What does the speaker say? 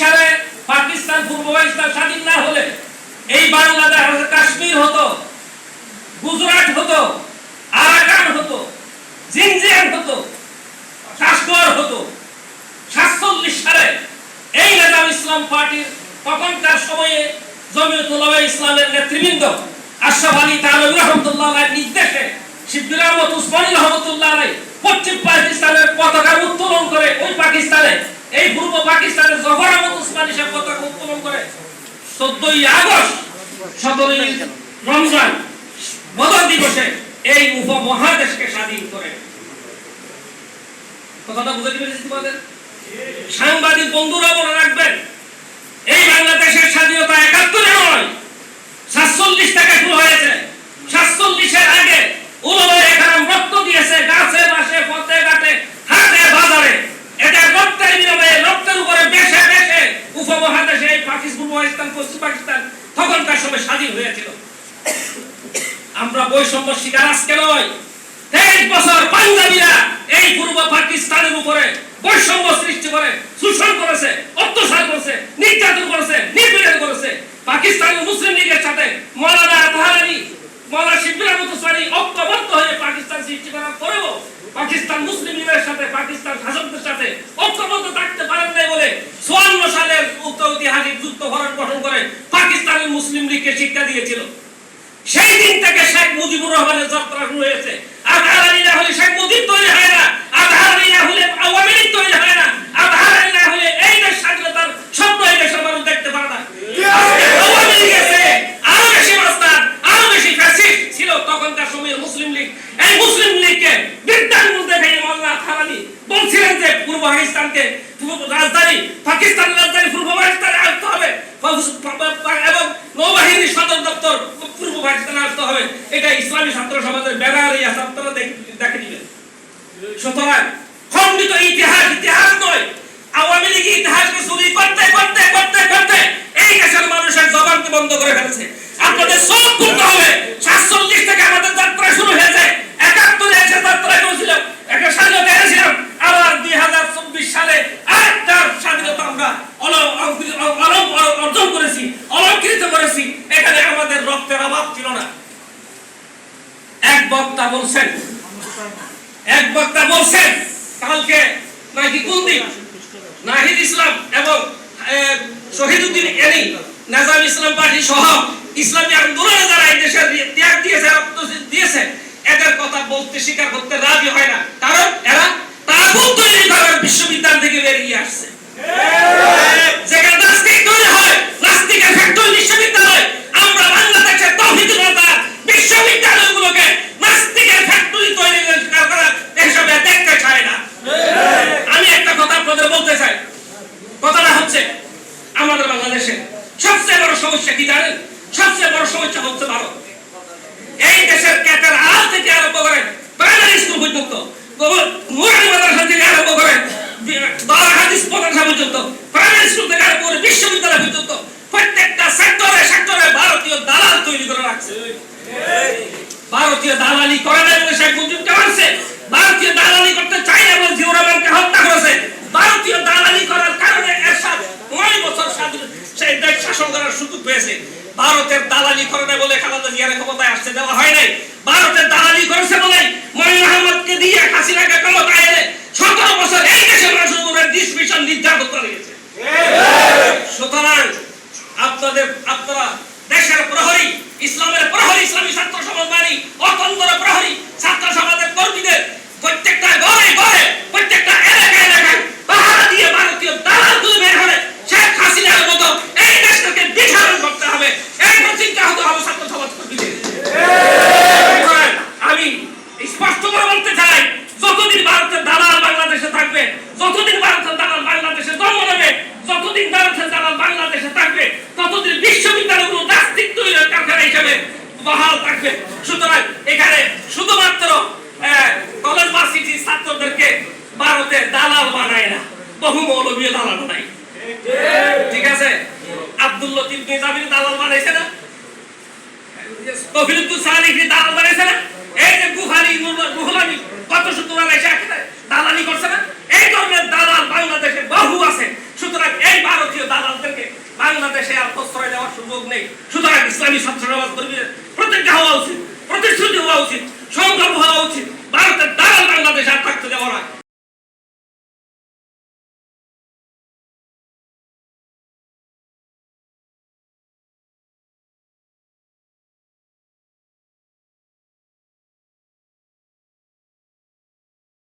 সালে পাকিস্তান পূর্ব পাকিস্তান স্বাধীন না হলে এই বাংলাদেশ কাশ্মীর হতো, গুজরাট হতো, আরাকান হতো, জিনজিয়াং হতো, কাশ্মীর হতো। 47 সালে এই নেজাম ইসলাম পার্টির তখনকার সময়ে জমিয়ত উলামা ইসলামের নেতৃবৃন্দ আশরাফ আলী থানভী রাহমাতুল্লাহ আলাইহির নির্দেশে শিববির আহমদ উসমানী রাহমাতুল্লাহ আলাইহি পশ্চিম পাকিস্তানের পতাকা উত্তোলন করে ওই পাকিস্তানে এই পূর্ব পাকিস্তানের জফর আহমদ উসমানী সাহেব পতাকা উত্তোলন করে 14ই আগস্ট 17ই রমজান বদর দিবসে এই উপমহাদেশকে স্বাধীন করে। কথাটা বুঝতে পেরেছি তোমাদের? সাংবাদিক বন্ধুরা মনে রাখবেন, এই বাংলাদেশের স্বাধীনতা 71 এ নয়, 47 থেকে শুরু হয়েছে। 47 এর আগে উলামায়ে কেরাম রক্ত দিয়েছে গাছে বাসে পথে ঘাটে হাটে বাজারে। এটা রক্তের বিনিময়ে রক্তের উপরে বেশে বেশে উপমহাদেশে এই পাকিস্তান পশ্চিম পাকিস্তান তখনকার সময় স্বাধীন হয়েছিল। আমরা বৈষম্য শিকার আজকে নয়, 23 বছর পাঞ্জাবিরা এই পূর্ব পাকিস্তানের উপরে বৈষম্য সৃষ্টি করে শোষণ করেছে, অত্যাচার করেছে, নির্যাতন করেছে, নিপীড়ন করেছে। পাকিস্তান মুসলিম লীগের সাথে মাওলানা আতহার আলী, মাওলানা শিববির আহমদ উসমানী ঐক্যবদ্ধ হয়ে পাকিস্তান সৃষ্টি করার পরেও পাকিস্তান মুসলিম লীগের সাথে পাকিস্তান শাসকদের সাথে ঐক্যবদ্ধ থাকতে পারেন নাই বলে 54 সালের ঐতিহাসিক যুদ্ধ ভরণ গঠন করে পাকিস্তানের মুসলিম লীগকে শিক্ষা দিয়েছিল। সেই দিন থেকে শেখ মুজিবুর রহমানের যাত্রা শুরু হয়েছে। আতহার আলী না হলে শেখ মুজিব তৈরি হয় না, আতহার আলী না হলে আওয়ামী লীগ তৈরি হয় না, আতহার আলী না হলে এই দেশ স্বাধীনতার স্বপ্ন এই দেশের মানুষ দেখতে পারে না। আওয়ামী লীগ এসে আরো বেশি মাস্টার, আরো বেশি ফ্যাসিস্ট ছিল তখনকার সময়ের মুসলিম লীগ। এই মুসলিম লীগকে বিদ্যার মধ্যে ভেঙে মাওলানা আতহার আলী বলছিলেন যে পূর্ব পাকিস্তানকে রাজধানী পাকিস্তানের রাজধানী পূর্ব পাকিস্তানে আসতে হবে এবং নৌবাহিনীর সদর দপ্তর পূর্ব পাকিস্তানে আসতে হবে। এটা ইসলামী ছাত্র সমাজের ব্যানার, এই ছাত্ররা দেখে দিবেন। সুতরাং খণ্ডিত ইতিহাস ইতিহাস নয়। আওয়ামী লীগ ইতিহাসকে চুরি করতে করতে করতে করতে এই দেশের মানুষের জবানকে বন্ধ করে ফেলেছে। আপনাদের সব করতে হবে। 47 থেকে আমাদের যাত্রা শুরু হয়েছে। 71 এসে যাত্রা করেছিলাম, একটা স্বাধীনতা এনেছিলাম। আবার 2024 সালে আরেকটা স্বাধীনতা আমরা অর্জন করেছি, অলঙ্কৃত করেছি। এখানে আমাদের রক্তের অভাব ছিল না। এক বক্তা বলছেন কালকে নাকি কুলদীপ নাহিদ ইসলাম এবং শহীদউদ্দিন এনি নেজাম ইসলাম পার্টি সহ ইসলামী আন্দোলনে যারা এই দেশের ত্যাগ দিয়েছে, রক্ত দিয়েছে, এদের কথা বলতে স্বীকার করতে রাজি হয় না। কারণ এরা তাগুত তৈরি করার বিশ্ববিদ্যালয় থেকে বেরিয়ে আসছে। যেখানে নাস্তিক তৈরি হয়, নাস্তিকের ফ্যাক্টরি বিশ্ববিদ্যালয়। আমরা বাংলাদেশের তাওহীদের বিশ্ববিদ্যালয়গুলোকে নাস্তিকের ফ্যাক্টরি তৈরি করার হিসাবে দেখতে চাই না। আমি একটা কথা আপনাদের বলতে চাই। কথাটা হচ্ছে আমাদের বাংলাদেশে সবচেয়ে বড় সমস্যা কি জানেন? সবচেয়ে বড় সমস্যা হচ্ছে ভারত। এই দেশের ক্যাটার আল থেকে আরম্ভ করে প্রাইমারি স্কুল পর্যন্ত, মুরাদি মাদ্রাসা থেকে আরম্ভ করে দারুল হাদিস মাদ্রাসা পর্যন্ত, প্রাইমারি স্কুল থেকে আরম্ভ করে বিশ্ববিদ্যালয় পর্যন্ত প্রত্যেকটা সেক্টরে সেক্টরে ভারতীয় দালাল তৈরি করে রাখছে। ভারতীয় দালালি করে না বলে শেখ মুজিবকে মারছে, ভারতীয় দালালি করতে চাই না বলে জিয়াউর রহমানকে হত্যা করেছে। ভারতীয় দালালি করার কারণে এরশাদ 9 বছর সেই দেশ শাসন করার সুযোগ পেয়েছে। ভারতের দালালি করে না বলে খালেদা জিয়ার ক্ষমতায় আসতে দেওয়া হয় নাই। ভারতের দালালি করেছে বলে মঈন আহমদকে দিয়ে হাসিনাকে ক্ষমতায় এনে 17 বছর এই দেশের মানুষের উপরে ডিসমিশন নির্যাতন করে গেছে। সুতরাং আপনারা দেশের প্রহরী, ইসলামের প্রহরী, ইসলামী ছাত্র সমাজ মানি অতন্ত্র প্রহরী ছাত্র সমাজের কর্মীদের প্রত্যেকটা ঘরে ঘরে প্রত্যেকটা এলাকায় এলাকায় পাহারা দিয়ে ভারতীয় দালাল তুলে বের করে শেখ হাসিনার মতো এই দেশটাকে বিধারণ করতে হবে। এই প্রতিজ্ঞা হতে হবে ছাত্র সমাজ কর্মীদের। আমি স্পষ্ট করে বলতে চাই, যতদিন ভারতের দালাল বাংলাদেশে থাকবে, যতদিন ভারতের দালাল বাংলাদেশে জন্ম নেবে, যতদিন ভারতের দালাল বাংলাদেশে থাকবে, ততদিন বিশ্ববিদ্যালয়গুলো নাস্তিক তৈরির কারখানা হিসেবে বহাল থাকবে। সুতরাং এখানে শুধুমাত্র কলেজ ভার্সিটির ছাত্রদেরকে ভারতের দালাল বানায় না, বহু মৌলবী দালাল বানায়। ঠিক আছে? আব্দুল লতিফ নিজামী দালাল বানাইছে না, কফিলুদ্দিন সালেহী দালাল বানাইছে না, এই যে গুহানি রুহুল আমিন কত শুধু বানাইছে, দালালি করছে না। এই ধরনের দালাল বাংলাদেশে বাংলাদেশে আর প্রশ্রয় দেওয়ার সুযোগ নেই। সুতরাং ইসলামী ছাত্র সমাজ কর্মীদের প্রতিজ্ঞা হওয়া উচিত, প্রতিশ্রুতি হওয়া উচিত, সংকল্প হওয়া উচিত, ভারতের দালাল বাংলাদেশ আর থাকতে দেওয়া নয়।